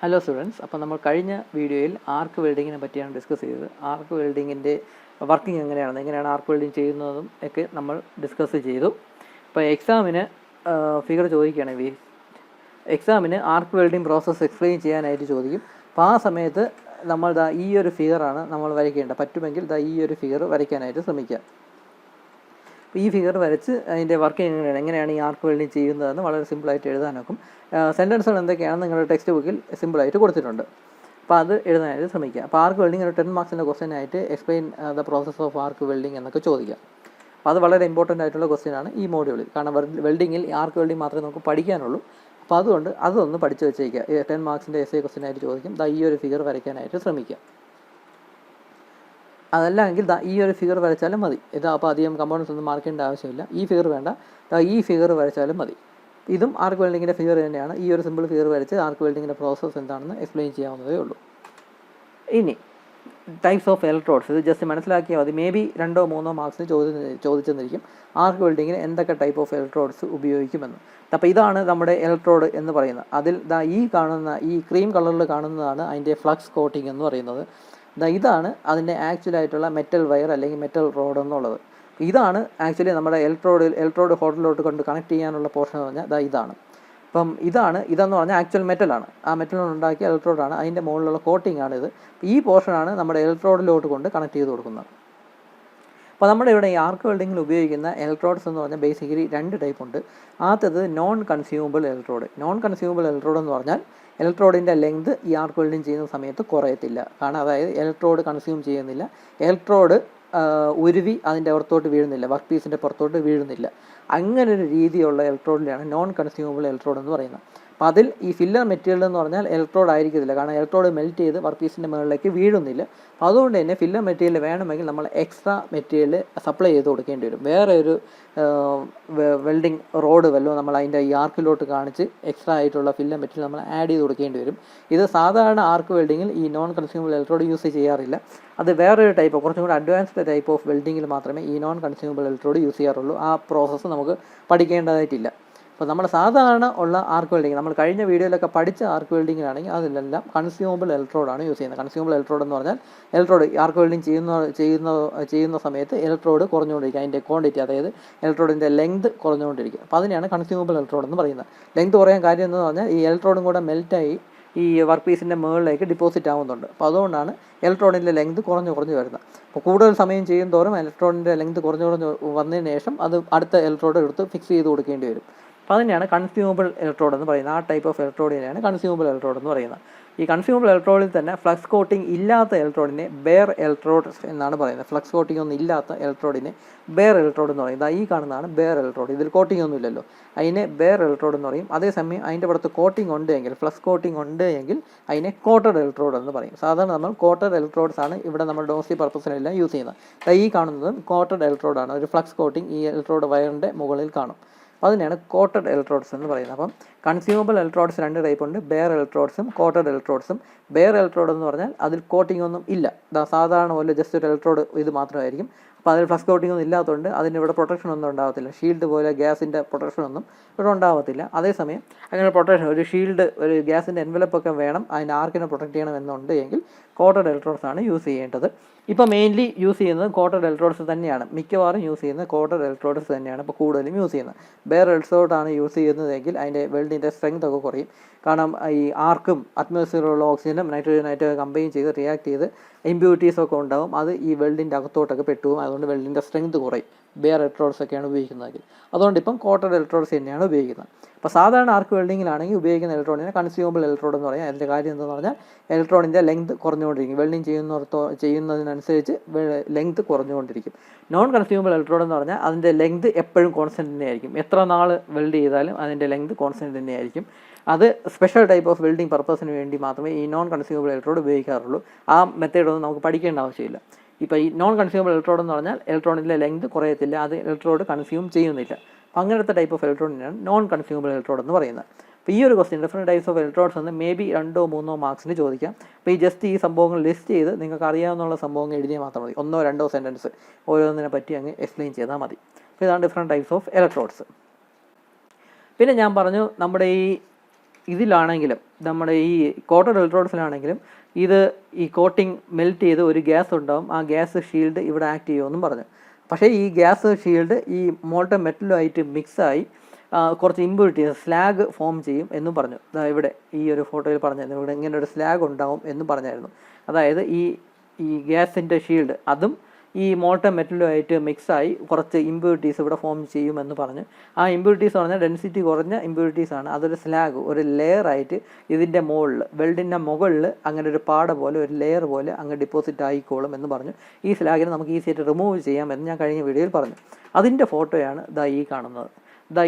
Hello students, അപ്പോൾ നമ്മൾ കഴിഞ്ഞ വീഡിയോയിൽ ആർക്ക് വെൽഡിങ്ങിനെ പറ്റിയാണ് ഡിസ്കസ് ചെയ്തത്. ആർക്ക് വെൽഡിങ്ങിൻ്റെ വർക്കിംഗ് എങ്ങനെയാണ് ആർക്ക് വെൽഡിങ് ചെയ്യുന്നതും ഒക്കെ നമ്മൾ ഡിസ്കസ് ചെയ്തു. ഇപ്പോൾ എക്സാമിന് ഫിഗർ ചോദിക്കുകയാണെങ്കിൽ എക്സാമിന് ആർക്ക് വെൽഡിങ് പ്രോസസ്സ് എക്സ്പ്ലെയിൻ ചെയ്യാനായിട്ട് ചോദിക്കും. അപ്പോൾ ആ സമയത്ത് നമ്മൾ ഈ ഒരു ഫിഗറാണ് നമ്മൾ വരയ്ക്കേണ്ടത്. പറ്റുമെങ്കിൽ ഈ ഒരു ഫിഗർ വരയ്ക്കാനായിട്ട് ശ്രമിക്കുക. അപ്പോൾ ഈ ഫിഗർ വരച്ച് അതിൻ്റെ വർക്കിംഗ് എങ്ങനെയാണ് ഈ ആർക്ക് വെൽഡിങ് ചെയ്യുന്നതെന്ന് വളരെ സിമ്പിളായിട്ട് എഴുതാനൊക്കും. സെൻറ്റൻസുകൾ എന്തൊക്കെയാണെന്ന് നിങ്ങളുടെ ടെക്സ്റ്റ് ബുക്കിൽ സിമ്പിളായിട്ട് കൊടുത്തിട്ടുണ്ട്. അപ്പോൾ അത് എഴുതാനായിട്ട് ശ്രമിക്കുക. അപ്പോൾ ആർക്ക് വെൽഡിങ് ഒരു 10 മാർക്സിൻ്റെ ക്വസ്റ്റ്യൻ ആയിട്ട് explain the process of arc welding എന്നൊക്കെ ചോദിക്കാം. അപ്പോൾ അത് വളരെ ഇമ്പോർട്ടൻ്റ് ആയിട്ടുള്ള ക്വസ്റ്റ്യനാണ് ഈ മോഡ്യൂളിൽ. കാരണം വെൽഡിങ്ങിൽ ആർക്ക് വെൽഡിങ് മാത്രമേ നമുക്ക് പഠിക്കാനുള്ളൂ. അപ്പോൾ അതുകൊണ്ട് അതൊന്ന് പഠിച്ച് വെച്ചേക്കുക. 10 മാർക്സിൻ്റെ എസ്എ ക്വസ്റ്റ്യൻ ആയിട്ട് ചോദിക്കും. ഈ ഒരു ഫിഗർ വരയ്ക്കാനായിട്ട് ശ്രമിക്കുക. അതല്ലെങ്കിൽ ഈ ഒരു ഫിഗർ വരച്ചാലും മതി. അപ്പോൾ അധികം കമ്പോണൻസ് ഒന്നും മാർക്ക് ചെയ്യേണ്ട ആവശ്യമില്ല. ഈ ഫിഗർ വേണ്ട, ഈ ഫിഗർ വരച്ചാലും മതി. ഇതും ആർക്ക് വെൽഡിങ്ങിൻ്റെ ഫിഗർ തന്നെയാണ്. ഈ ഒരു സിമ്പിൾ ഫിഗർ വരച്ച് ആർക്ക് വെൽഡിങ്ങിൻ്റെ പ്രോസസ്സ് എന്താണെന്ന് എക്സ്പ്ലെയിൻ ചെയ്യാവുന്നതേ ഉള്ളൂ. ഇനി ടൈപ്സ് ഓഫ് ഇലക്ട്രോഡ്സ്, ഇത് ജസ്റ്റ് മനസ്സിലാക്കിയാൽ മതി. മേ ബി 2-3 മാർക്സിന് ചോദിച്ചെന്നിരിക്കും ആർക്ക് വെൽഡിങ്ങിന് എന്തൊക്കെ ടൈപ്പ് ഓഫ് ഇലക്ട്രോഡ്സ് ഉപയോഗിക്കുമെന്ന്. അപ്പോൾ ഇതാണ് നമ്മുടെ ഇലക്ട്രോഡ് എന്ന് പറയുന്നത്. അതിൽ ഈ ക്രീം കളറിൽ കാണുന്നതാണ് അതിൻ്റെ ഫ്ലക്സ് കോട്ടിംഗ് എന്ന് പറയുന്നത്. ഇതാണ് അതിൻ്റെ ആക്ച്വലായിട്ടുള്ള മെറ്റൽ വയർ അല്ലെങ്കിൽ മെറ്റൽ റോഡ് എന്നുള്ളത്. ഇതാണ് ആക്ച്വലി നമ്മുടെ ഇലക്ട്രോഡ് ഹോട്ടലിലോട്ട് കൊണ്ട് കണക്ട് ചെയ്യാനുള്ള പോർഷൻ എന്ന് പറഞ്ഞാൽ ഇതാണ്. അപ്പം ഇതെന്ന് പറഞ്ഞാൽ ആക്ച്വൽ മെറ്റലാണ്. ആ മെറ്റലിനോട് ഉണ്ടാക്കിയ ഇലക്ട്രോഡാണ്. അതിൻ്റെ മുകളിലുള്ള കോട്ടിംഗ് ആണ് ഇത്. ഈ പോർഷനാണ് നമ്മുടെ ഇലക്ട്രോഡിലോട്ട് കൊണ്ട് കണക്ട് ചെയ്ത് കൊടുക്കുന്നത്. അപ്പോൾ നമ്മുടെ ഇവിടെ ഈ ആർക്ക് വെൽഡിങ്ങിൽ ഉപയോഗിക്കുന്ന ഇലക്ട്രോഡ്സ് എന്ന് പറഞ്ഞാൽ ബേസിക്കലി 2 ടൈപ്പ് ഉണ്ട്. ആദ്യത്തത് non consumable electrode. Non consumable electrode എന്ന് പറഞ്ഞാൽ ഇലക്ട്രോഡിൻ്റെ ലെങ്ത് ഈ ആർക്ക് വെൽഡിങ് ചെയ്യുന്ന സമയത്ത് കുറയത്തില്ല. കാരണം അതായത് ഇലക്ട്രോഡ് കൺസ്യൂം ചെയ്യുന്നില്ല, ഇലക്ട്രോഡ് ഉരുവി അതിൻ്റെ പുറത്തോട്ട് വീഴുന്നില്ല, വർക്ക് പീസിൻ്റെ പുറത്തോട്ട് വീഴുന്നില്ല. അങ്ങനൊരു രീതിയുള്ള ഇലക്ട്രോഡിലാണ് നോൺ കൺസ്യൂമബിൾ ഇലക്ട്രോഡ് എന്ന് പറയുന്നത്. അപ്പോൾ അതിൽ ഈ ഫില്ലർ മെറ്റീരിയൽ എന്ന് പറഞ്ഞാൽ ഇലക്ട്രോഡ് ആയിരിക്കത്തില്ല. കാരണം ഇലക്ട്രോഡ് മെൽറ്റ് ചെയ്ത് വർക്ക് പീസിൻ്റെ മുകളിലേക്ക് വീഴുന്നില്ല. അപ്പോൾ അതുകൊണ്ട് തന്നെ ഫില്ലർ മെറ്റീരിയൽ വേണമെങ്കിൽ നമ്മൾ എക്സ്ട്രാ മെറ്റീരിയൽ സപ്ലൈ ചെയ്ത് കൊടുക്കേണ്ടി വരും. വേറെ ഒരു വെൽഡിങ് റോഡ് വല്ലതും നമ്മൾ അതിൻ്റെ ഈ ആർക്കിലോട്ട് കാണിച്ച് എക്സ്ട്രാ ആയിട്ടുള്ള ഫില്ലർ മെറ്റീരിയൽ നമ്മൾ ആഡ് ചെയ്ത് കൊടുക്കേണ്ടി വരും. ഇത് സാധാരണ ആർക്ക് വെൽഡിങ്ങിൽ ഈ നോൺ കൺസ്യൂമബിൾ ഇലക്ട്രോഡ് യൂസ് ചെയ്യാറില്ല. അത് വേറൊരു ടൈപ്പ്, കുറച്ചും കൂടി അഡ്വാൻസ്ഡ് ടൈപ്പ് ഓഫ് വെൽഡിങ്ങിൽ മാത്രമേ ഈ നോൺ കൺസ്യൂമബിൾ ഇലക്ട്രോഡ് യൂസ് ചെയ്യാറുള്ളൂ. ആ പ്രോസസ്സ് നമുക്ക് പഠിക്കേണ്ടതായിട്ടില്ല. അപ്പോൾ നമ്മൾ സാധാരണ ഉള്ള ആർക്ക് വെൽഡിങ്, നമ്മൾ കഴിഞ്ഞ വീഡിയോയിലൊക്കെ പഠിച്ച ആർക്ക് വെൽഡിങ്ങിലാണെങ്കിൽ അതിലെല്ലാം കൺസ്യൂമബിൾ ഇലക്ട്രോഡാണ് യൂസ് ചെയ്യുന്നത്. കൺസ്യൂമബിൾ ഇലക്ട്രോഡ് എന്ന് പറഞ്ഞാൽ ഇലക്ട്രോഡ് ആർക്ക് വെൽഡിങ് ചെയ്യുന്ന സമയത്ത് ഇലക്ട്രോഡ് കുറഞ്ഞുകൊണ്ടിരിക്കും. അതിൻ്റെ ക്വാണ്ടിറ്റി, അതായത് ഇലക്ട്രോഡിൻ്റെ ലെങ്ത് കുറഞ്ഞുകൊണ്ടിരിക്കും. അപ്പോൾ അതിനെയാണ് കൺസ്യൂമബിൾ ഇലക്ട്രോഡ് എന്ന് പറയുന്നത്. ലെങ്ത് കുറയാൻ കാര്യം എന്ന് പറഞ്ഞാൽ ഈ ഇലക്ട്രോഡും കൂടെ മെൽറ്റായി ഈ വർക്ക് പീസിൻ്റെ മുകളിലേക്ക് ഡിപ്പോസിറ്റ് ആവുന്നുണ്ട്. അപ്പോൾ അതുകൊണ്ടാണ് ഇലക്ട്രോണിൻ്റെ ലെങ്ത് കുറഞ്ഞു വരുന്നത്. അപ്പോൾ കൂടുതൽ സമയം ചെയ്യും തോറും ഇലക്ട്രോണിൻ്റെ ലെങ്ത് കുറഞ്ഞു വന്നതിന് ശേഷം അത് അടുത്ത ഇലക്ട്രോഡ് എടുത്ത് ഫിക്സ് ചെയ്ത് കൊടുക്കേണ്ടി വരും. അപ്പോൾ അതിനെയാണ് കൺസ്യൂമബിൾ ഇലക്ട്രോഡ് എന്ന് പറയുന്നത്. ആ ടൈപ്പ് ഓഫ് ഇലക്ട്രോഡിനെയാണ് കൺസ്യൂമബിൾ ഇലക്ട്രോഡ് എന്ന് പറയുന്നത്. ഈ കൺസ്യൂമബിൾ ഇലക്ട്രോഡിൽ തന്നെ ഫ്ലക്സ് കോട്ടിംഗ് ഇല്ലാത്ത ഇലക്ട്രോഡിനെ ബെയർ ഇലക്ട്രോഡ് എന്നാണ് പറയുന്നത്. ഫ്ലക്സ് കോട്ടിംഗ് ഒന്നും ഇല്ലാത്ത ഇലക്ട്രോഡിനെ ബെയർ ഇലക്ട്രോഡ് എന്ന് പറയും. ഈ കാണുന്നതാണ് ബെയർ ഇലക്ട്രോഡ്. ഇതിൽ കോട്ടിംഗ് ഒന്നും ഇല്ലല്ലോ, അതിനെ ബെയർ ഇലക്ട്രോഡ് എന്ന് പറയും. അതേസമയം അതിൻ്റെ പുറത്ത് കോട്ടിംഗ് ഉണ്ട് എങ്കിൽ, ഫ്ലക്സ് കോട്ടിംഗ് ഉണ്ട് എങ്കിൽ അതിനെ കോട്ടഡ് ഇലക്ട്രോഡ് എന്ന് പറയും. സാധാരണ നമ്മൾ കോട്ടഡ് ഇലക്ട്രോഡ്സ് ആണ് ഇവിടെ നമ്മൾ ഡോമസ്റ്റിക് പർപ്പസിനെല്ലാം യൂസ് ചെയ്യുന്നത്. ഈ കാണുന്നതും കോട്ടഡ് ഇലക്ട്രോഡാണ്. ഒരു ഫ്ലക്സ് കോട്ടിംഗ് ഈ ഇലക്ട്രോഡ് വയറിൻ്റെ മുകളിൽ കാണും. അതിനെയാണ് കോട്ടഡ് ഇലക്ട്രോഡ്സ് എന്ന് പറയുന്നത്. അപ്പം കൺസ്യൂമബിൾ ഇലക്ട്രോഡ്സ് 2 ടൈപ്പ് ഉണ്ട്, ബെയർ ഇലക്ട്രോഡ്സും കോട്ടഡ് ഇലക്ട്രോഡ്സും. ബെയർ ഇലക്ട്രോഡ് എന്ന് പറഞ്ഞാൽ അതിൽ കോട്ടിംഗ് ഒന്നും ഇല്ല. സാധാരണ പോലെ ജസ്റ്റ് ഒരു ഇലക്ട്രോഡ് ഇത് മാത്രമായിരിക്കും. അപ്പോൾ അതിൽ ഫ്ലക്സ് കോട്ടിംഗ് ഒന്നും ഇല്ലാത്തതുകൊണ്ട് അതിന് ഇവിടെ പ്രൊട്ടക്ഷൻ ഒന്നും ഉണ്ടാകത്തില്ല. ഷീൽഡ് പോലെ ഗ്യാസിൻ്റെ പ്രൊട്ടക്ഷൻ ഒന്നും ഇവിടെ ഉണ്ടാകത്തില്ല. അതേസമയം അങ്ങനെ പ്രൊട്ടക്ഷൻ, ഒരു ഷീൽഡ്, ഒരു ഗ്യാസിൻ്റെ എൻവലപ്പൊക്കെ വേണം അതിൻ്റെ ആർക്കിനെ പ്രൊട്ടക്ട് ചെയ്യണമെന്നുണ്ട് എങ്കിൽ കോട്ടഡ് ഇലക്ട്രോഡ്സ് ആണ് യൂസ് ചെയ്യേണ്ടത്. ഇപ്പോൾ മെയിൻലി യൂസ് ചെയ്യുന്നത് കോട്ടഡ് ഇലക്ട്രോഡ്സ് തന്നെയാണ്. മിക്കവാറും യൂസ് ചെയ്യുന്നത് കോട്ടഡ് ഇലക്ട്രോഡ്സ് തന്നെയാണ് ഇപ്പോൾ കൂടുതലും യൂസ് ചെയ്യുന്നത്. ബെയർ ഇലക്ട്രോഡാണ് യൂസ് ചെയ്യുന്നതെങ്കിൽ അതിൻ്റെ വെൽഡിൻ്റെ സ്ട്രെങ്ത് ഒക്കെ കുറയും. കാരണം ഈ ആർക്കും അറ്റ്മോസ്ഫിയറിലുള്ള ഓക്സിജനും നൈട്രജനായിട്ട് കമ്പൈൻ ചെയ്ത് റിയാക്ട് ചെയ്ത് ഇമ്പ്യൂരിറ്റീസ് ഒക്കെ ഉണ്ടാവും. അത് ഈ വെൽഡിൻ്റെ അകത്തോട്ടൊക്കെ പെട്ടുപോകും. അതുകൊണ്ട് വെൽഡിൻ്റെ സ്ട്രെങ്ത് കുറയും ബെയർ ഇലക്ട്രോഡ്സ് ഒക്കെയാണ് ഉപയോഗിക്കുന്നതെങ്കിൽ. അതുകൊണ്ട് ഇപ്പം കോട്ടഡ് ഇലക്ട്രോഡ്സ് തന്നെയാണ് ഉപയോഗിക്കുന്നത്. അപ്പോൾ സാധാരണ ആർക്ക് വെൽഡിങ്ങിലാണെങ്കിൽ ഉപയോഗിക്കുന്ന ഇലക്ട്രോഡിനെ കൺസ്യൂമബിൾ ഇലക്ട്രോഡ് എന്ന് പറയാം. അതിൻ്റെ കാര്യം എന്താണെന്ന് പറഞ്ഞാൽ ഇലക്ട്രോണിൻ്റെ ലെങ്ത് കുറഞ്ഞുകൊണ്ടിരിക്കും. വെൽഡിങ് ചെയ്യുന്നതിനനുസരിച്ച് ലെങ്ത് കുറഞ്ഞുകൊണ്ടിരിക്കും. നോൺ കൺസ്യൂമബിൾ ഇലക്ട്രോഡ് എന്ന് പറഞ്ഞാൽ അതിൻ്റെ ലെങ്ത് എപ്പോഴും കോൺസ്റ്റൻറ്റ് തന്നെയായിരിക്കും. എത്ര നാൾ വെൽഡ് ചെയ്താലും അതിൻ്റെ ലെങ്ത് കോൺസ്റ്റൻറ്റ് തന്നെയായിരിക്കും. അത് സ്പെഷ്യൽ ടൈപ്പ് ഓഫ് വെൽഡിംഗ് പർപ്പസിന് വേണ്ടി മാത്രമേ ഈ നോൺ കൺസ്യൂമബിൾ ഇലക്ട്രോഡ് ഉപയോഗിക്കാറുള്ളൂ. ആ മെത്തേഡൊന്നും നമുക്ക് പഠിക്കേണ്ട ആവശ്യമില്ല. ഇപ്പോൾ ഈ നോൺ കൺസ്യൂമബിൾ ഇലക്ട്രോഡ് എന്ന് പറഞ്ഞാൽ ഇലക്ട്രോണിൻ്റെ ലെങ്ത് കുറയത്തില്ല, അത് ഇലക്ട്രോഡ് കൺസ്യൂം ചെയ്യുന്നില്ല. അപ്പോൾ അങ്ങനത്തെ ടൈപ്പ് ഓഫ് ഇലക്ട്രോഡിനാണ് നോൺ കൺസ്യൂമബിൾ ഇലക്ട്രോഡ് എന്ന് പറയുന്നത്. അപ്പോൾ ഈ ഒരു question different types of electrodes എന്ന് മേ ബി 2-3 മാർക്സിന് ചോദിക്കാം. അപ്പോൾ ഈ സംഭവങ്ങൾ ലിസ്റ്റ് ചെയ്ത് നിങ്ങൾക്ക് അറിയാവുന്ന സംഭവങ്ങൾ എഴുതിയാൽ മാത്രം മതി. 1-2 സെൻറ്റൻസ് ഓരോന്നിനെ പറ്റി അങ്ങ് എക്സ്പ്ലെയിൻ ചെയ്താൽ മതി. അപ്പോൾ ഇതാണ് ഡിഫറെൻറ്റ് ടൈപ്സ് ഓഫ് ഇലക്ട്രോഡ്സ്. പിന്നെ ഞാൻ പറഞ്ഞു, നമ്മുടെ ഈ ഇതിലാണെങ്കിലും നമ്മുടെ ഈ കോട്ടഡ് ഇലക്ട്രോഡ്സിലാണെങ്കിലും ഇത് ഈ കോട്ടിങ് മെൽറ്റ് ചെയ്ത് ഒരു ഗ്യാസ് ഉണ്ടാവും, ആ ഗ്യാസ് ഷീൽഡ് ഇവിടെ ആക്ട് ചെയ്യുമെന്നും പറഞ്ഞു. പക്ഷേ ഈ ഗ്യാസ് ഷീൽഡ് ഈ മോൾട്ടൺ മെറ്റലുമായിട്ട് മിക്സായി കുറച്ച് ഇമ്പ്യൂരിറ്റീസ് സ്ലാഗ് ഫോം ചെയ്യും എന്നും പറഞ്ഞു. ഇവിടെ ഈ ഒരു ഫോട്ടോയിൽ പറഞ്ഞായിരുന്നു, ഇവിടെ ഇങ്ങനെ ഒരു സ്ലാഗ് ഉണ്ടാവും എന്നും പറഞ്ഞായിരുന്നു. അതായത് ഈ ഗ്യാസിൻ്റെ ഷീൽഡ് അതും ഈ മോൾട്ടൺ മെറ്റലുമായിട്ട് മിക്സായി കുറച്ച് ഇമ്പ്യൂരിറ്റീസ് ഇവിടെ ഫോം ചെയ്യുമെന്ന് പറഞ്ഞു. ആ ഇമ്പ്യൂരിറ്റീസ് പറഞ്ഞാൽ ഡെൻസിറ്റി കുറഞ്ഞ ഇമ്പ്യൂരിറ്റീസാണ്. അതൊരു സ്ലാഗ് ഒരു ലെയറായിട്ട് ഇതിൻ്റെ മുകളിൽ വെൽഡിൻ്റെ മുകളിൽ അങ്ങനെ ഒരു പാട പോലെ ഒരു ലെയർ പോലെ അങ്ങ് ഡിപ്പോസിറ്റ് ആയിക്കോളും എന്ന് പറഞ്ഞു. ഈ സ്ലാഗിനെ നമുക്ക് ഈസിയായിട്ട് റിമൂവ് ചെയ്യാമെന്ന് ഞാൻ കഴിഞ്ഞ വീഡിയോയിൽ പറഞ്ഞു. അതിൻ്റെ ഫോട്ടോയാണ് ഈ കാണുന്നത്.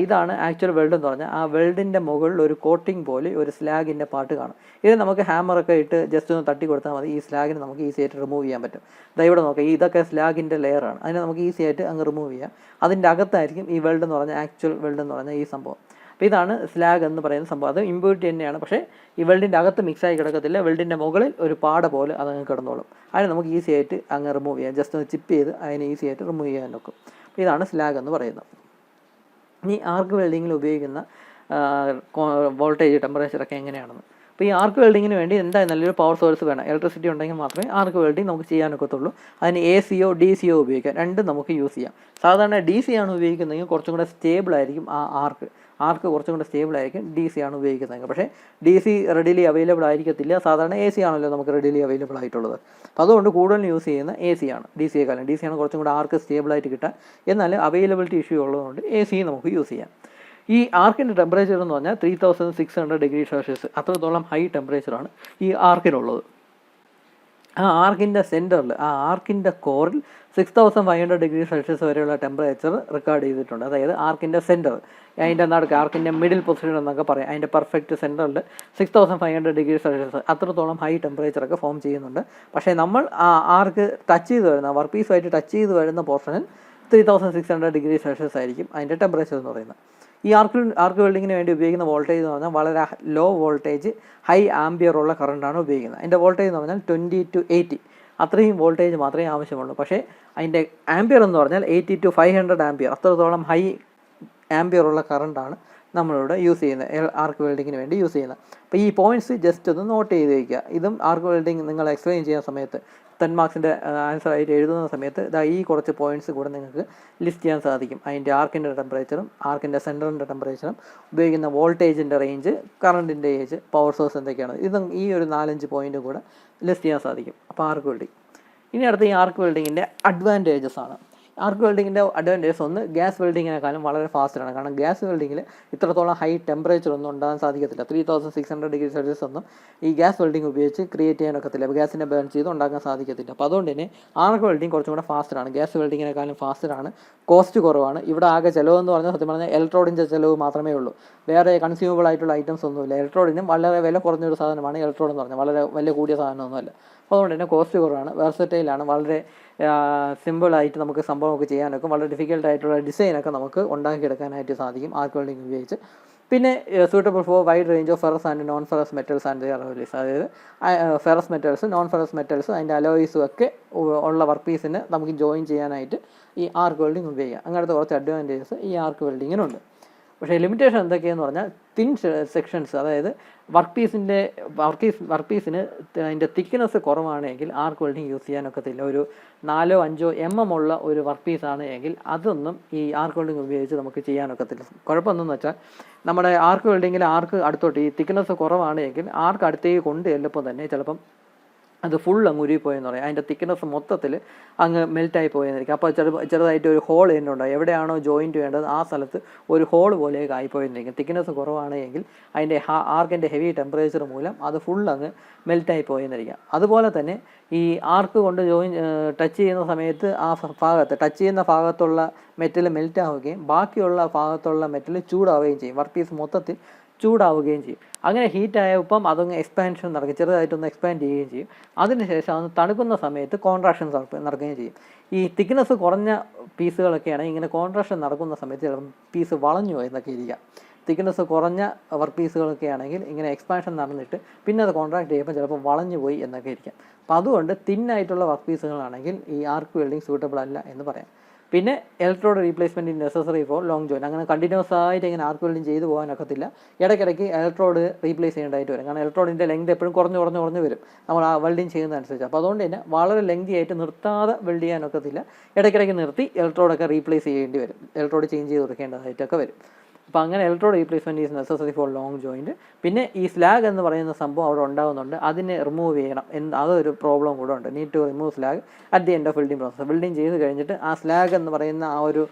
ഇതാണ് ആക്ച്വൽ വെൽഡ് എന്ന് പറഞ്ഞാൽ ആ വെൽഡിൻ്റെ മുകളിൽ ഒരു കോട്ടിങ് പോലെ ഒരു സ്ലാഗിൻ്റെ പാട്ട് കാണും. ഇത് നമുക്ക് ഹാമറൊക്കെ ഇട്ട് ജസ്റ്റ് ഒന്ന് തട്ടി കൊടുത്താൽ മതി, ഈ സ്ലാഗിനെ നമുക്ക് ഈസി ആയിട്ട് റിമൂവ് ചെയ്യാൻ പറ്റും. ഇവിടെ നോക്കാം, ഇതൊക്കെ സ്ലാഗിൻ്റെ ലെയറാണ്, അതിനെ നമുക്ക് ഈസി ആയിട്ട് അങ്ങ് റിമൂവ് ചെയ്യാം. അതിൻ്റെ അകത്തായിരിക്കും ഈ വെൽഡ് എന്ന് പറഞ്ഞാൽ ആക്ച്വൽ വെൽഡ് എന്ന് പറഞ്ഞാൽ ഈ സംഭവം. അപ്പോൾ ഇതാണ് സ്ലാഗ് എന്ന് പറയുന്ന സംഭവം. അത് ഇമ്പ്യൂരിറ്റി തന്നെയാണ്, പക്ഷേ ഈ വെൽഡിൻ്റെ അകത്ത് മിക്സായി കിടക്കത്തില്ല, വെൽഡിൻ്റെ മുകളിൽ ഒരു പാട പോലെ അതങ്ങ് കിടന്നോളും. അതിനെ നമുക്ക് ഈസി ആയിട്ട് അങ്ങ് റിമൂവ് ചെയ്യാം, ജസ്റ്റ് ഒന്ന് ചിപ്പ് ചെയ്ത് അതിനെ ഈസി ആയിട്ട് റിമൂവ് ചെയ്യാൻ നോക്കും. അപ്പോൾ ഇതാണ് സ്ലാഗ് എന്ന് പറയുന്നത്. ഇനി ആർക്ക് വെൽഡിങ്ങിൽ ഉപയോഗിക്കുന്ന വോൾട്ടേജ് ടെമ്പറേച്ചറൊക്കെ എങ്ങനെയാണെന്ന്. അപ്പോൾ ഈ ആർക്ക് വെൽഡിങ്ങിന് വേണ്ടി എന്തായാലും നല്ലൊരു പവർ സോഴ്സ് വേണം. ഇലക്ട്രിസിറ്റി ഉണ്ടെങ്കിൽ മാത്രമേ ആർക്ക് വെൽഡിങ് നമുക്ക് ചെയ്യാനൊക്കത്തുള്ളൂ. അതിന് AC-യോ DC-യോ ഉപയോഗിക്കാം, രണ്ടും നമുക്ക് യൂസ് ചെയ്യാം. സാധാരണ DC ആണ് ഉപയോഗിക്കുന്നതെങ്കിൽ കുറച്ചും കൂടെ സ്റ്റേബിൾ ആയിരിക്കും ആ ആർക്ക് കുറച്ചും കൂടെ സ്റ്റേബിൾ ആയിരിക്കും DC ആണ് ഉപയോഗിക്കുന്നതെങ്കിൽ. പക്ഷേ DC റെഡിലി അവൈലബിൾ ആയിരിക്കത്തില്ല. സാധാരണ AC ആണല്ലോ നമുക്ക് റെഡിലി അവൈലബിൾ ആയിട്ടുള്ളത്. അപ്പോൾ അതുകൊണ്ട് കൂടുതലും യൂസ് ചെയ്യുന്ന AC ആണ്, DC-യെക്കാളും. DC ആണ് കുറച്ചും കൂടെ ആർക്ക് സ്റ്റേബിളായിട്ട് കിട്ടാൻ. എന്നാൽ അവൈലബിലിറ്റി ഇഷ്യൂ ഉള്ളതുകൊണ്ട് AC നമുക്ക് യൂസ് ചെയ്യാം. ഈ ആർക്കിൻ്റെ ടെമ്പറേച്ചർ എന്ന് പറഞ്ഞാൽ 3600 ഡിഗ്രി സെൽഷ്യസ്, അത്രത്തോളം ഹൈ ടെമ്പറേച്ചറാണ് ഈ ആർക്കിനുള്ളത്. ആ ആർക്കിൻ്റെ സെൻറ്ററിൽ, ആ ആർക്കിൻ്റെ കോറിൽ 6500 ഡിഗ്രി സെൽഷ്യസ് വരെയുള്ള ടെമ്പറേച്ചർ റെക്കോർഡ് ചെയ്തിട്ടുണ്ട്. അതായത് ആർക്കിൻ്റെ സെൻറ്റർ, അതിൻ്റെ നടുക്ക് ആർക്കിൻ്റെ മിഡിൽ പൊസിഷൻ എന്നൊക്കെ പറയാം, അതിൻ്റെ പെർഫെക്റ്റ് സെൻറ്ററിൽ 6500 ഡിഗ്രി സെൽഷ്യസ് അത്രത്തോളം ഹൈ ടെമ്പറേച്ചറൊക്കെ ഫോം ചെയ്യുന്നുണ്ട്. പക്ഷേ നമ്മൾ ആ ആർക്ക് ടച്ച് ചെയ്ത് വരുന്ന വർക്ക് പീസുമായിട്ട് ടച്ച് ചെയ്ത് വരുന്ന പോർഷനിൽ 3600 ഡിഗ്രി സെൽഷ്യസ് ആയിരിക്കും അതിൻ്റെ ടെമ്പറേച്ചർ എന്ന് പറയുന്നത്. ഈ ആർക്ക് വെൽഡിങ്ങിന് വേണ്ടി ഉപയോഗിക്കുന്ന വോൾട്ടേജ് എന്ന് പറഞ്ഞാൽ വളരെ ലോ വോൾട്ടേജ് ഹൈ ആംബിയർ ഉള്ള കറണ്ടാണ് ഉപയോഗിക്കുന്നത്. അതിൻ്റെ വോൾട്ടേജ് എന്ന് പറഞ്ഞാൽ 20 to 80 അത്രയും വോൾട്ടേജ് മാത്രമേ ആവശ്യമുള്ളൂ. പക്ഷേ അതിൻ്റെ ആംബിയർ എന്ന് പറഞ്ഞാൽ 80 to 500 ആംബിയർ, അത്രത്തോളം ഹൈ ആംബിയർ ഉള്ള കറണ്ടാണ് നമ്മളിവിടെ യൂസ് ചെയ്യുന്നത്, ആർക്ക് വെൽഡിങ്ങിന് വേണ്ടി യൂസ് ചെയ്യുന്നത്. അപ്പോൾ ഈ പോയിൻറ്റ്സ് ജസ്റ്റ് ഒന്ന് നോട്ട് ചെയ്ത് വയ്ക്കുക. ഇതും ആർക്ക് വെൽഡിങ് നിങ്ങൾ എക്സ്പ്ലെയിൻ ചെയ്യുന്ന സമയത്ത് 10 മാർക്സിൻ്റെ ആൻസർ ആയിട്ട് എഴുതുന്ന സമയത്ത് ഈ കുറച്ച് പോയിൻറ്റ്സ് കൂടെ നിങ്ങൾക്ക് ലിസ്റ്റ് ചെയ്യാൻ സാധിക്കും. അതിൻ്റെ ആർക്കിൻ്റെ ടെമ്പറേച്ചറും ആർക്കിൻ്റെ സെൻറ്ററിൻ്റെ ടെമ്പറേച്ചറും ഉപയോഗിക്കുന്ന വോൾട്ടേജിൻ്റെ റേഞ്ച്, കറണ്ടിൻ്റെ ഏജ്, പവർ സോഴ്സ് എന്തൊക്കെയാണ്, ഇതും ഈ ഒരു 4-5 പോയിൻ്റ് കൂടെ ലിസ്റ്റ് ചെയ്യാൻ സാധിക്കും. അപ്പോൾ ആർക്ക് വെൽഡിങ്. ഇനി അടുത്ത ഈ ആർക്ക് വെൽഡിങ്ങിൻ്റെ അഡ്വാൻറ്റേജസ് ആണ്. ആർക്ക് വെൽഡിങ്ങിൻ്റെ അഡ്വാൻറ്റേജസ് ഒന്ന്, ഗ്യാസ് വെൽഡിങ്ങിനെക്കാളും വളരെ ഫാസ്റ്റാണ്. കാരണം ഗ്യാസ് വെൽഡിങ്ങിൽ ഇത്രത്തോളം ഹൈ ടെമ്പറേച്ചർ ഒന്നും ഉണ്ടാകാൻ സാധിക്കത്തില്ല. 3600 ഡിഗ്രി സെൽഷ്യസ് ഒന്നും ഈ ഗ്യാസ് വെൽഡിങ് ഉപയോഗിച്ച് ക്രിയേറ്റ് ചെയ്യാനൊക്കത്തില്ല, ഗ്യാസിനെ ബേൺ ചെയ്ത് ഉണ്ടാക്കാൻ സാധിക്കത്തില്ല. അപ്പോൾ അതുകൊണ്ട് തന്നെ ആർക്ക് വെൽഡിങ് കുറച്ചും കൂടെ ഫാസ്റ്റാണ്, ഗ്യാസ് വെൽഡിങ്ങിനെക്കാളും ഫാസ്റ്റാണ്, കോസ്റ്റ് കുറവാണ്. ഇവിടെ ആകെ ചിലവെന്ന് പറഞ്ഞാൽ സത്യം പറഞ്ഞാൽ ഇലക്ട്രോഡിൻ്റെ ചിലവ് മാത്രമേ ഉള്ളൂ, വേറെ കൺസ്യൂമബിൾ ആയിട്ടുള്ള ഐറ്റംസ് ഒന്നുമില്ല. ഇലക്ട്രോഡിനും വളരെ വില കുറഞ്ഞൊരു സാധനമാണ് ഇലക്ട്രോഡ് എന്ന് പറഞ്ഞാൽ, വളരെ വലിയ കൂടിയ സാധനമൊന്നുമല്ല. അപ്പോൾ അതുകൊണ്ട് തന്നെ കോസ്റ്റ് കുറവാണ്, വെർസറ്റൈലാണ്, വളരെ സിമ്പിളായിട്ട് നമുക്ക് സംഭവമൊക്കെ ചെയ്യാനൊക്കെ, വളരെ ഡിഫിക്കൽട്ടായിട്ടുള്ള ഡിസൈനൊക്കെ നമുക്ക് ഉണ്ടാക്കിയെടുക്കാനായിട്ട് സാധിക്കും ആർക്ക് വെൽഡിങ് ഉപയോഗിച്ച്. പിന്നെ suitable for wide range of ferrous and non ferrous metals and their alloys. അതായത് ferrous metals, non ferrous metals, അതിൻ്റെ അലോയ്സും ഒക്കെ ഉള്ള വർക്ക് പീസിന് നമുക്ക് ജോയിൻ ചെയ്യാനായിട്ട് ഈ ആർക്ക് വെൽഡിങ് ഉപയോഗിക്കാം. അങ്ങനത്തെ കുറച്ച് അഡ്വാൻറ്റേജസ് ഈ ആർക്ക് വെൽഡിങ്ങിനുണ്ട്. പക്ഷേ ലിമിറ്റേഷൻ എന്തൊക്കെയാണെന്ന് പറഞ്ഞാൽ തിൻ സെക്ഷൻസ്, അതായത് വർക്ക് പീസിന് അതിൻ്റെ തിക്നെസ് കുറവാണെങ്കിൽ ആർക്ക് വെൽഡിങ് യൂസ് ചെയ്യാനൊക്കത്തില്ല. ഒരു 4-5 mm ഉള്ള ഒരു വർക്ക് പീസാണ് എങ്കിൽ അതൊന്നും ഈ ആർക്ക് വെൽഡിങ് ഉപയോഗിച്ച് നമുക്ക് ചെയ്യാനൊക്കത്തില്ല. കുഴപ്പമെന്തെന്ന് വെച്ചാൽ നമ്മുടെ ആർക്ക് വെൽഡിങ്ങിൽ ആർക്ക് അടുത്തോട്ട് ഈ തിക്നെസ് കുറവാണ് എങ്കിൽ ആർക്ക് അടുത്തേക്ക് കൊണ്ട് ചെല്ലുമ്പോൾ തന്നെ ചിലപ്പം അത് ഫുൾ അങ്ങ് ഉരുകിപ്പോയെന്ന് പറയാം, അതിൻ്റെ തിക്നെസ് മൊത്തത്തിൽ അങ്ങ് മെൽറ്റായി പോയെന്നിരിക്കും. അപ്പോൾ ചെറുതായിട്ട് ഒരു ഹോൾ തന്നെ ഉണ്ടാവും, എവിടെയാണോ ജോയിൻറ്റ് വേണ്ടത് ആ സ്ഥലത്ത് ഒരു ഹോൾ പോലെയൊക്കെ ആയിപ്പോയെന്നിരിക്കും. തിക്നെസ് കുറവാണ് എങ്കിൽ അതിൻ്റെ ആർക്കിൻ്റെ ഹെവി ടെമ്പറേച്ചർ മൂലം അത് ഫുൾ അങ്ങ് മെൽറ്റായി പോയെന്നിരിക്കാം. അതുപോലെ തന്നെ ഈ ആർക്ക് കൊണ്ട് ടച്ച് ചെയ്യുന്ന സമയത്ത് ആ ടച്ച് ചെയ്യുന്ന ഭാഗത്തുള്ള മെറ്റൽ മെൽറ്റ് ആവുകയും ബാക്കിയുള്ള ഭാഗത്തുള്ള മെറ്റൽ ചൂടാവുകയും ചെയ്യും, വർക്ക് പീസ് മൊത്തത്തിൽ ചൂടാവുകയും ചെയ്യും. അങ്ങനെ ഹീറ്റായപ്പം അതങ്ങ് എക്സ്പാൻഷൻ നടക്കും, ചെറുതായിട്ടൊന്ന് എക്സ്പാൻഡ് ചെയ്യുകയും ചെയ്യും. അതിനുശേഷം അത് തണുക്കുന്ന സമയത്ത് കോൺട്രാക്ഷൻ നടക്കുകയും ചെയ്യും. ഈ തിക്നെസ് കുറഞ്ഞ പീസുകളൊക്കെയാണ് ഇങ്ങനെ കോൺട്രാക്ഷൻ നടക്കുന്ന സമയത്ത് ചിലപ്പം പീസ് വളഞ്ഞു എന്നൊക്കെ ഇരിക്കാം. തിക്നെസ് കുറഞ്ഞ വർക്ക് പീസുകളൊക്കെ ആണെങ്കിൽ ഇങ്ങനെ എക്സ്പാൻഷൻ നടന്നിട്ട് പിന്നെ അത് കോൺട്രാക്ട് ചെയ്യുമ്പോൾ ചിലപ്പോൾ വളഞ്ഞു പോയി എന്നൊക്കെ ഇരിക്കാം. അപ്പോൾ അതുകൊണ്ട് തിന്നായിട്ടുള്ള വർക്ക് പീസുകളാണെങ്കിൽ ഈ ആർക്ക് വെൽഡിങ് സൂട്ടബിൾ അല്ല എന്ന് പറയാം. പിന്നെ electrode replacement necessary for long join. അങ്ങനെ കണ്ടിന്യൂസ് ആയിട്ട് ഇങ്ങനെ ആർക്ക് വെൽഡിങ് ചെയ്ത് പോകാനൊക്കത്തില്ല. ഇടയ്ക്കിടയ്ക്ക് ഇലക്ട്രോഡ് റീപ്ലേസ് ചെയ്യേണ്ടതായിട്ട് വരും. കാരണം ഇലക്ട്രോഡിൻ്റെ ലെങ്ത് എപ്പോഴും കുറഞ്ഞ് വരും നമ്മൾ ആ വെൽഡിങ് ചെയ്യുന്നതനുസരിച്ച്. അപ്പോൾ അതുകൊണ്ട് തന്നെ വളരെ ലെങ്തി ആയിട്ട് നിർത്താതെ വെൽഡ് ചെയ്യാനൊക്കത്തില്ല. ഇടയ്ക്കിടയ്ക്ക് നിർത്തി ഇലക്ട്രോഡൊക്കെ റീപ്ലേസ് ചെയ്യേണ്ടി വരും, ഇലക്ട്രോഡ് ചേഞ്ച് ചെയ്ത് കൊടുക്കേണ്ടതായിട്ടൊക്കെ വരും. അപ്പോൾ അങ്ങനെ electrode replacement is necessary for long joint. പിന്നെ ഈ സ്ലാഗ് എന്ന് പറയുന്ന സംഭവം അവിടെ ഉണ്ടാകുന്നുണ്ട്, അതിനെ റിമൂവ് ചെയ്യണം അതൊരു പ്രോബ്ലം കൂടെ ഉണ്ട്. Need to remove slag at the end of welding process. Welding ചെയ്ത് കഴിഞ്ഞിട്ട് ആ സ്ലാഗ് എന്ന് പറയുന്ന ആ ഒരു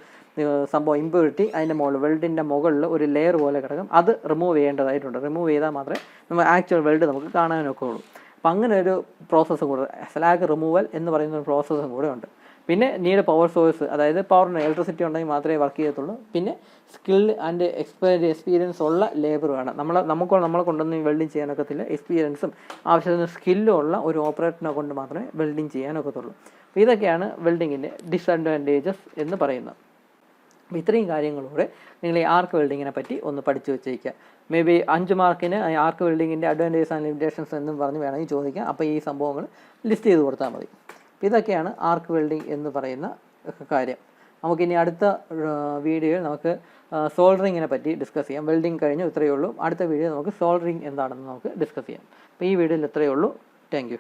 സംഭവം ഇമ്പ്യൂരിറ്റി അതിൻ്റെ മുകളിൽ വെൽഡിൻ്റെ മുകളിൽ ഒരു ലെയർ പോലെ കിടക്കും, അത് റിമൂവ് ചെയ്യേണ്ടതായിട്ടുണ്ട്. റിമൂവ് ചെയ്താൽ മാത്രമേ നമ്മൾ ആക്ച്വൽ വെൽഡ് നമുക്ക് കാണാനൊക്കെ ഉള്ളൂ. അപ്പം അങ്ങനെ ഒരു പ്രോസസ്സും കൂടെ, സ്ലാഗ് റിമൂവൽ എന്ന് പറയുന്ന ഒരു പ്രോസസ്സും കൂടെ ഉണ്ട്. പിന്നെ നീഡ് പവർ സോഴ്സ്, അതായത് പവറിന് ഇലക്ട്രിസിറ്റി ഉണ്ടെങ്കിൽ മാത്രമേ വർക്ക് ചെയ്യത്തുള്ളൂ. പിന്നെ സ്കിൽ ആൻഡ് എക്സ്പീരിയൻസ് ഉള്ള ലേബർ വേണം. നമ്മളെ കൊണ്ടൊന്നും വെൽഡിങ് ചെയ്യാനൊക്കത്തില്ല. എക്സ്പീരിയൻസും ആവശ്യത്തിന് സ്കില്ലും ഉള്ള ഒരു ഓപ്പറേറ്ററിനെ കൊണ്ട് മാത്രമേ വെൽഡിങ് ചെയ്യാനൊക്കത്തുള്ളൂ. അപ്പോൾ ഇതൊക്കെയാണ് വെൽഡിങ്ങിൻ്റെ ഡിസഡ്വാൻറ്റേജസ് എന്ന് പറയുന്നത്. അപ്പോൾ ഇത്രയും കാര്യങ്ങളൂടെ നിങ്ങൾ ഈ ആർക്ക് വെൽഡിങ്ങിനെ പറ്റി ഒന്ന് പഠിച്ചു വെച്ചേക്കുക. മേ ബി 5 മാർക്കിന് ആർക്ക് വെൽഡിങ്ങിൻ്റെ അഡ്വാൻറ്റേജസ് ആൻഡ് ലിമിറ്റേഷൻസ് എന്നും പറഞ്ഞ് വേണമെങ്കിൽ ചോദിക്കാം. അപ്പോൾ ഈ സംഭവങ്ങൾ ലിസ്റ്റ് ചെയ്ത് കൊടുത്താൽ മതി. ഇതൊക്കെയാണ് ആർക്ക് വെൽഡിങ് എന്ന് പറയുന്ന കാര്യം. നമുക്കിനി അടുത്ത വീഡിയോയിൽ നമുക്ക് സോൾഡറിങ്ങിനെ പറ്റി ഡിസ്കസ് ചെയ്യാം. വെൽഡിങ് കഴിഞ്ഞു ഇത്രയേ ഉള്ളൂ. അടുത്ത വീഡിയോ നമുക്ക് സോൾഡറിങ് എന്താണെന്ന് നമുക്ക് ഡിസ്കസ് ചെയ്യാം. അപ്പോൾ ഈ വീഡിയോയിൽ ഇത്രയേ ഉള്ളൂ. Thank you.